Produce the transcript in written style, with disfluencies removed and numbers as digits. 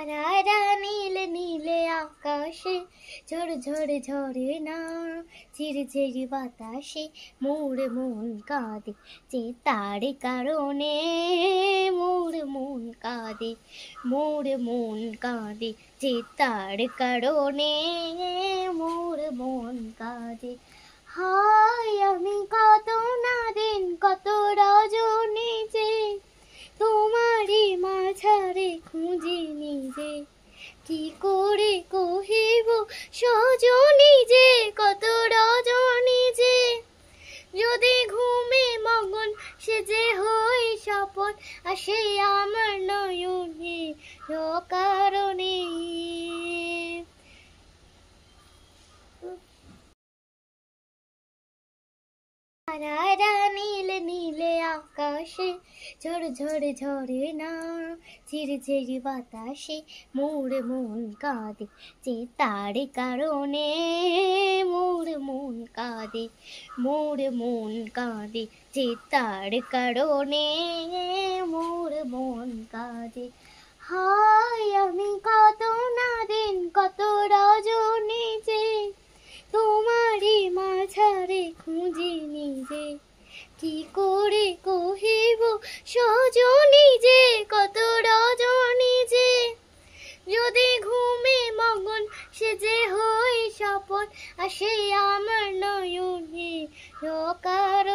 তারারা নীল নীলে আকাশে ঝড় ঝড় ঝরে না, ঝিরঝিরি বাতাসে মোর মন কাঁদে, যে তার কারণে মোর মন কাঁদে, মোর মন কাঁদে, যে তার কারণে মোর মন কাঁদে। হায় আমি কত না দিন কত রজনী যে তোমারই মাঝারে খুঁজি নিজে, কি করে কহিব সজনী যে কত রজনী যে, যদি ঘুমে মগন সে যে হই স্বপন আসে আমার নয়নে কারণে। তারারা নীল নীলে আকাশে ঝড় ঝড় ঝরে না, ঝিরঝিরি বাতাসে মোর মন কাঁদে, যে তার কারণে মোর মন কাঁদে, মোর মন কাঁদে, যে তার কারণে মোর মন কাঁদে। হায় আমি কত না দিন কত রজনী যে তোমারই মাঝারে খুঁজি নিজে, কি করে কহিব সজনী যে কত রজনী যে, যদি ঘুমে মগন সে যে হই স্বপন আসে আমার নয়নে কারণে।